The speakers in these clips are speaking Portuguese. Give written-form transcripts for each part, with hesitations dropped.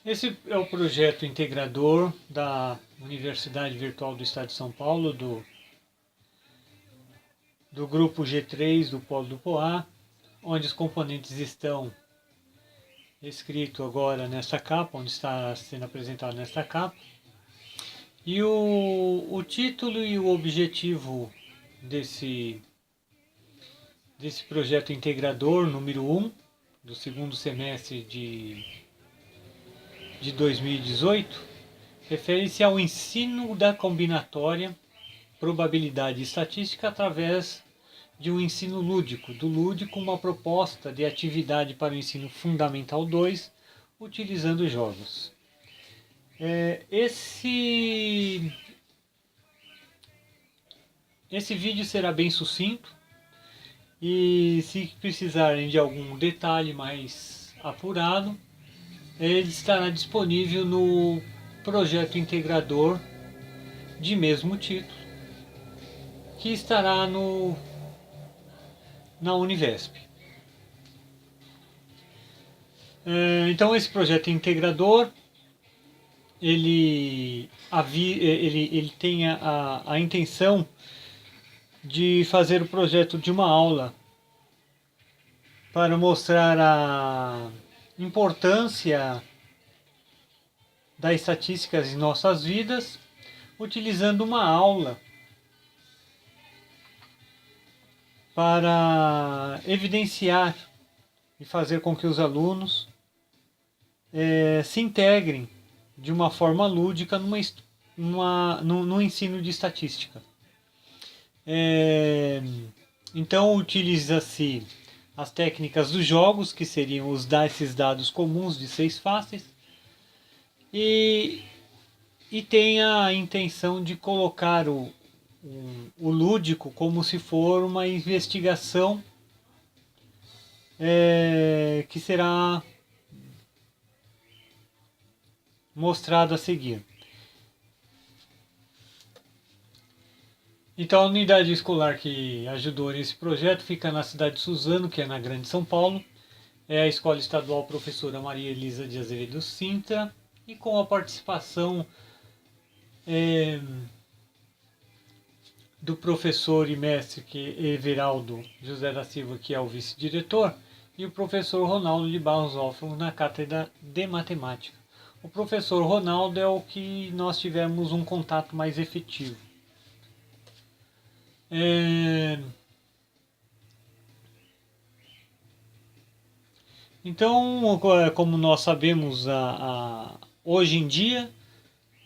Esse é o projeto integrador da Universidade Virtual do Estado de São Paulo, do grupo G3 do Polo do Poá, onde os componentes estão escritos agora nesta capa, onde está sendo apresentado nesta capa. E o título e o objetivo desse projeto integrador número 1, do segundo semestre de 2018, refere-se ao ensino da combinatória, probabilidade e estatística através de um ensino lúdico. Do lúdico, uma proposta de atividade para o ensino fundamental 2, utilizando jogos. Esse vídeo será bem sucinto e, se precisarem de algum detalhe mais apurado, ele estará disponível no projeto integrador de mesmo título, que estará na Univesp. Então, esse projeto integrador ele tem a intenção de fazer o projeto de uma aula para mostrar a importância das estatísticas em nossas vidas, utilizando uma aula para evidenciar e fazer com que os alunos se integrem de uma forma lúdica no ensino de estatística. Então utiliza-se as técnicas dos jogos, que seriam esses dados comuns de 6 faces, e tem a intenção de colocar o lúdico como se for uma investigação que será mostrada a seguir. Então, a unidade escolar que ajudou nesse projeto fica na cidade de Suzano, que é na Grande São Paulo. É a Escola Estadual Professora Maria Elisa de Azevedo Sintra, e com a participação do professor e mestre Everaldo José da Silva, que é o vice-diretor, e o professor Ronaldo de Barros Hoffman na cátedra de matemática. O professor Ronaldo é o que nós tivemos um contato mais efetivo. Então, como nós sabemos, hoje em dia,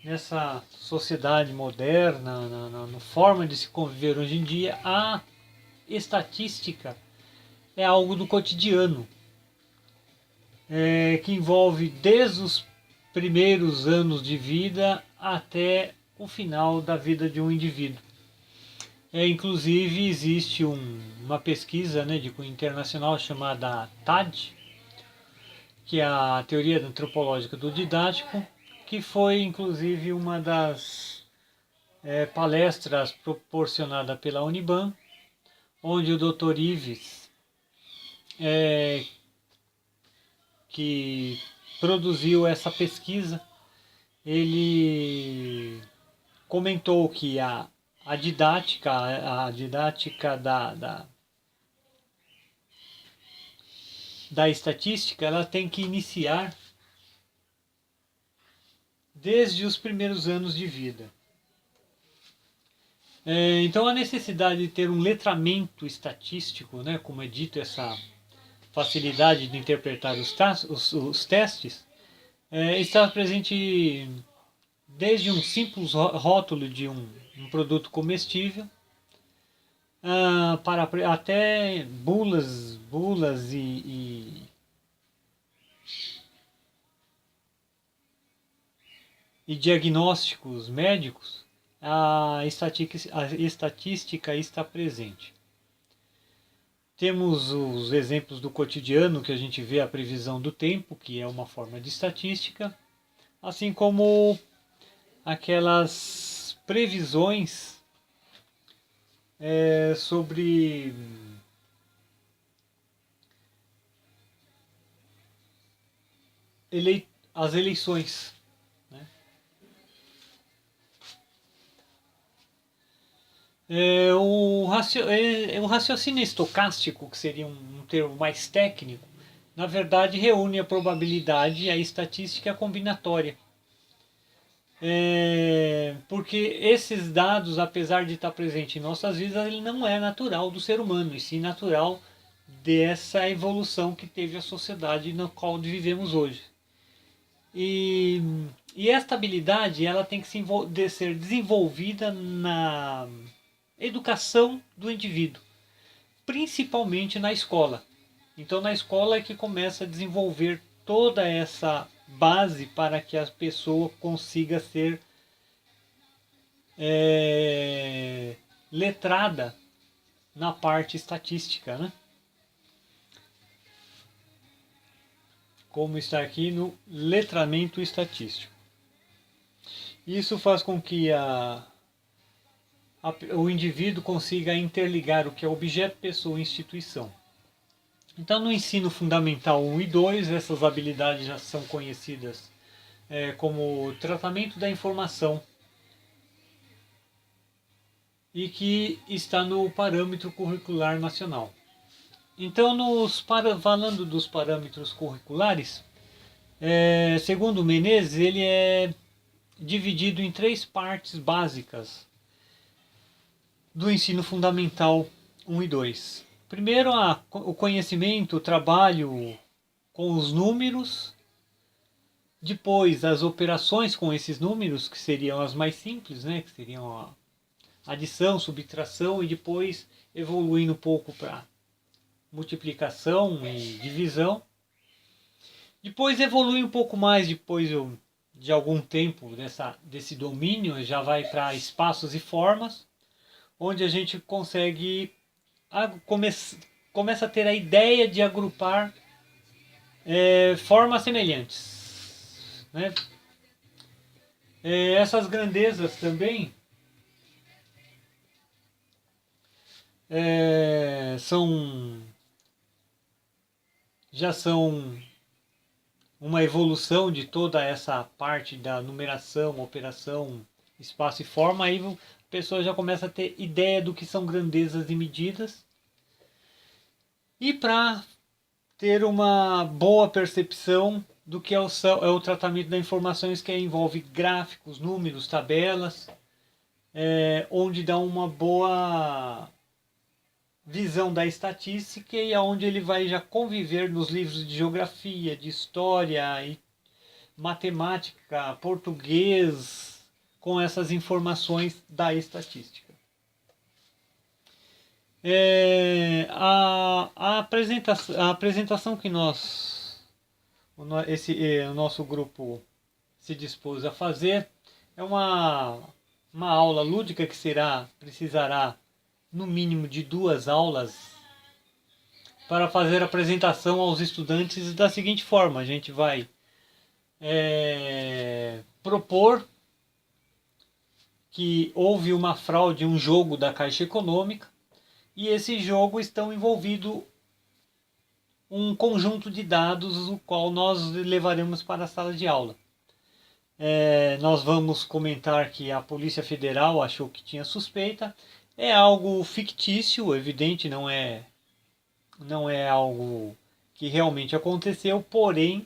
nessa sociedade moderna, na forma de se conviver hoje em dia, a estatística é algo do cotidiano, que envolve desde os primeiros anos de vida até o final da vida de um indivíduo. Inclusive existe uma pesquisa de cunho internacional chamada TAD, que é a Teoria Antropológica do Didático, que foi inclusive uma das palestras proporcionada pela Uniban, onde o Dr. Ives, que produziu essa pesquisa, ele comentou que a didática da estatística, ela tem que iniciar desde os primeiros anos de vida. Então, a necessidade de ter um letramento estatístico, como é dito, essa facilidade de interpretar os testes, está presente desde um simples rótulo de um produto comestível, para até bulas e diagnósticos médicos. A estatística está presente. Temos os exemplos do cotidiano, que a gente vê a previsão do tempo, que é uma forma de estatística, assim como aquelas previsões sobre as eleições, né? O raciocínio estocástico, que seria um termo mais técnico, na verdade reúne a probabilidade, a estatística e a combinatória. Porque esses dados, apesar de estar presente em nossas vidas, ele não é natural do ser humano, e sim natural dessa evolução que teve a sociedade na qual vivemos hoje. E, e esta habilidade ela tem que ser desenvolvida na educação do indivíduo, principalmente na escola. Então, na escola é que começa a desenvolver toda essa base para que a pessoa consiga ser letrada na parte estatística, né? Como está aqui no letramento estatístico. Isso faz com que o indivíduo consiga interligar o que é objeto, pessoa e instituição. Então, no ensino fundamental 1 e 2, essas habilidades já são conhecidas como tratamento da informação e que está no parâmetro curricular nacional. Então, falando dos parâmetros curriculares, segundo Menezes, ele é dividido em 3 partes básicas do ensino fundamental 1 e 2. Primeiro, o conhecimento, o trabalho com os números. Depois, as operações com esses números, que seriam as mais simples, né? Que seriam a adição, subtração, e depois evoluindo um pouco para multiplicação e divisão. Depois evolui um pouco mais, depois de algum tempo desse domínio, já vai para espaços e formas, onde a gente consegue começa a ter a ideia de agrupar formas semelhantes, né? Essas grandezas também já são uma evolução de toda essa parte da numeração, operação, espaço e forma. Aí a pessoa já começa a ter ideia do que são grandezas e medidas. E para ter uma boa percepção do que é o tratamento das informações, que envolve gráficos, números, tabelas, onde dá uma boa visão da estatística e aonde ele vai já conviver nos livros de geografia, de história e matemática, português, com essas informações da estatística. A apresentação que o nosso grupo se dispôs a fazer é uma aula lúdica que precisará no mínimo de 2 aulas para fazer a apresentação aos estudantes da seguinte forma: a gente vai propor que houve uma fraude, um jogo da Caixa Econômica, e esse jogo estão envolvido um conjunto de dados, o qual nós levaremos para a sala de aula. Nós vamos comentar que a Polícia Federal achou que tinha suspeita. É algo fictício, evidente, não é algo que realmente aconteceu, porém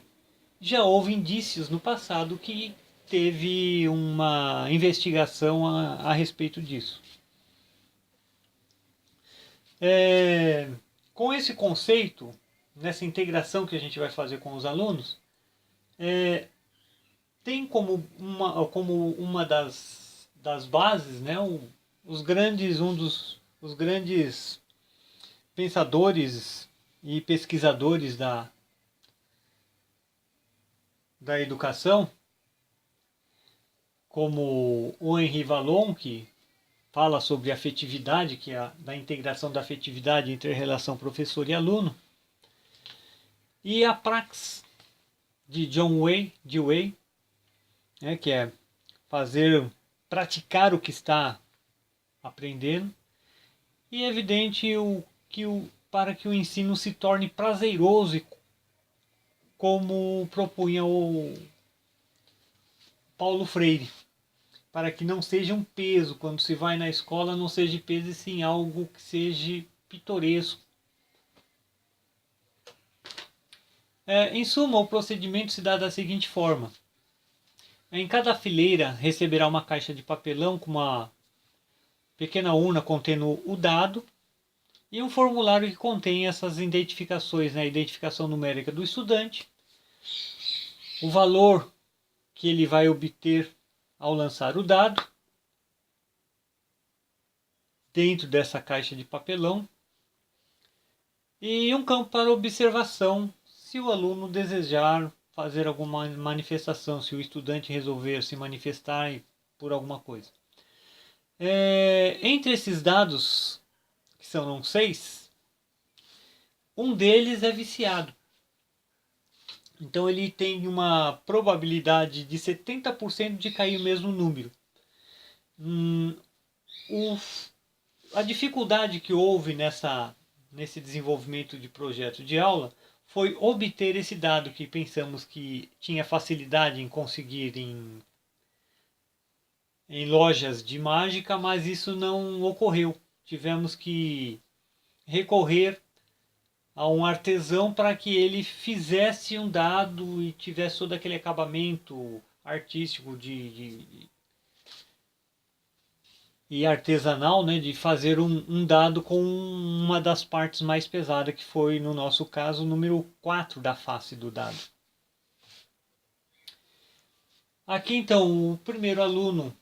já houve indícios no passado que teve uma investigação a respeito disso. Com esse conceito, nessa integração que a gente vai fazer com os alunos, tem como uma das bases, né, os grandes pensadores e pesquisadores da educação, como o Henri Vallon, que fala sobre afetividade, que é da integração da afetividade entre a relação professor e aluno, e a praxis de John Dewey, né, que é praticar o que está aprendendo, e é evidente para que o ensino se torne prazeroso, como propunha o Paulo Freire, para que não seja um peso, quando se vai na escola, não seja peso e sim algo que seja pitoresco. Em suma, o procedimento se dá da seguinte forma. Em cada fileira receberá uma caixa de papelão com uma pequena urna contendo o dado e um formulário que contém essas identificações, né? A identificação numérica do estudante, o valor que ele vai obter ao lançar o dado dentro dessa caixa de papelão e um campo para observação se o aluno desejar fazer alguma manifestação, se o estudante resolver se manifestar por alguma coisa. Entre esses dados, que são 6, um deles é viciado. Então ele tem uma probabilidade de 70% de cair o mesmo número. A dificuldade que houve nesse desenvolvimento de projeto de aula foi obter esse dado que pensamos que tinha facilidade em conseguir em lojas de mágica, mas isso não ocorreu. Tivemos que recorrer a um artesão para que ele fizesse um dado e tivesse todo aquele acabamento artístico e artesanal, né, de fazer um dado com uma das partes mais pesadas, que foi, no nosso caso, o número 4 da face do dado. Aqui, então, o primeiro aluno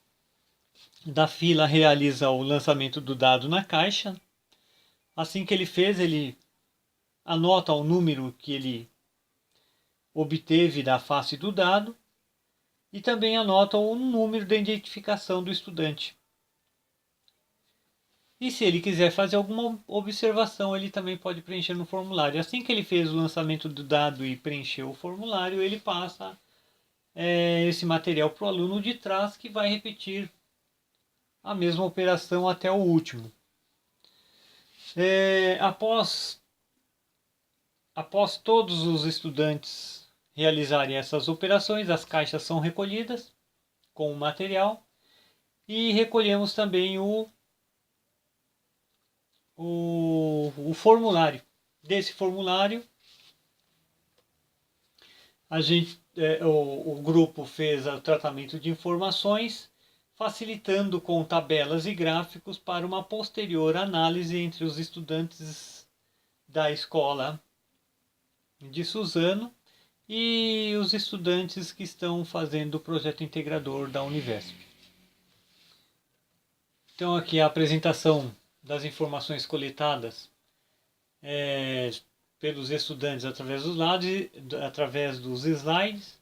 da fila realiza o lançamento do dado na caixa. Assim que ele fez, ele anota o número que ele obteve da face do dado e também anota o número de identificação do estudante. E se ele quiser fazer alguma observação, ele também pode preencher no formulário. Assim que ele fez o lançamento do dado e preencheu o formulário, ele passa esse material para o aluno de trás, que vai repetir a mesma operação até o último. Após todos os estudantes realizarem essas operações, as caixas são recolhidas com o material e recolhemos também o formulário. Desse formulário, o grupo fez o tratamento de informações, facilitando com tabelas e gráficos para uma posterior análise entre os estudantes da escola de Suzano e os estudantes que estão fazendo o projeto integrador da Univesp. Então aqui a apresentação das informações coletadas pelos estudantes através dos slides.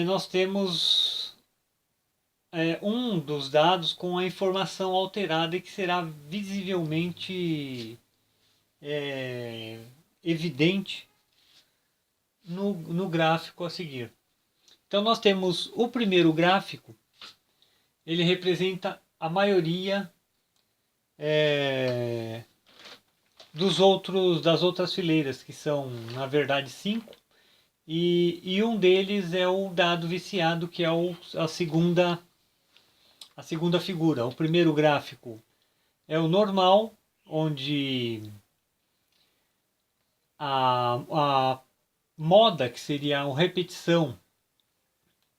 Nós temos um dos dados com a informação alterada e que será visivelmente evidente no gráfico a seguir. Então nós temos o primeiro gráfico, ele representa a maioria das outras fileiras, que são, na verdade, 5, e um deles é o dado viciado, que é a segunda figura. O primeiro gráfico é o normal, onde a moda, que seria a repetição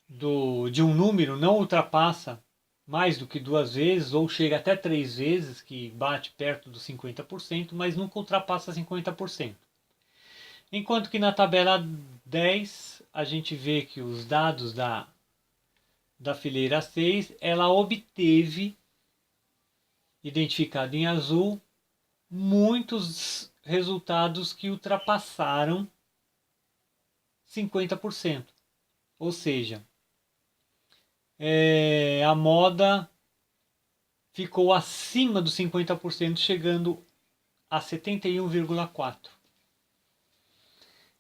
de um número, não ultrapassa mais do que 2 vezes, ou chega até 3 vezes, que bate perto dos 50%, mas nunca ultrapassa 50%. Enquanto que na tabela 10, a gente vê que os dados da fileira 6, ela obteve, identificado em azul, muitos resultados que ultrapassaram 50%. Ou seja, a moda ficou acima dos 50%, chegando a 71,4%.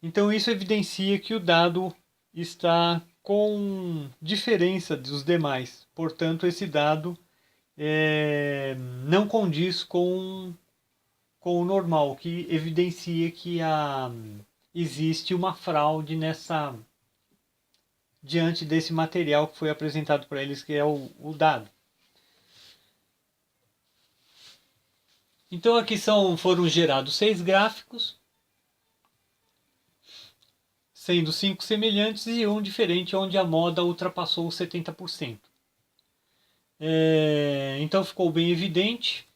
Então isso evidencia que o dado está com diferença dos demais. Portanto, esse dado não condiz com o normal, que evidencia que a existe uma fraude diante desse material que foi apresentado para eles, que é o dado. Então aqui foram gerados 6 gráficos, sendo 5 semelhantes e um diferente, onde a moda ultrapassou os 70%. Então ficou bem evidente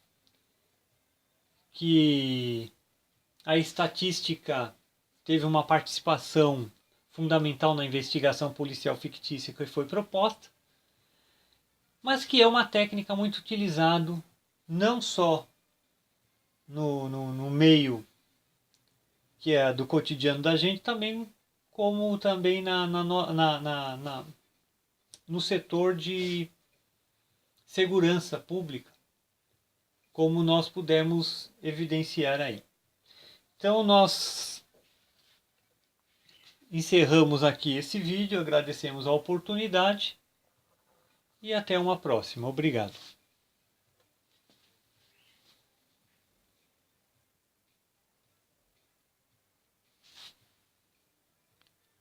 que a estatística teve uma participação fundamental na investigação policial fictícia que foi proposta, mas que é uma técnica muito utilizada não só no meio que é do cotidiano da gente, também como também no setor de segurança pública, como nós pudemos evidenciar aí. Então nós encerramos aqui esse vídeo, agradecemos a oportunidade e até uma próxima. Obrigado.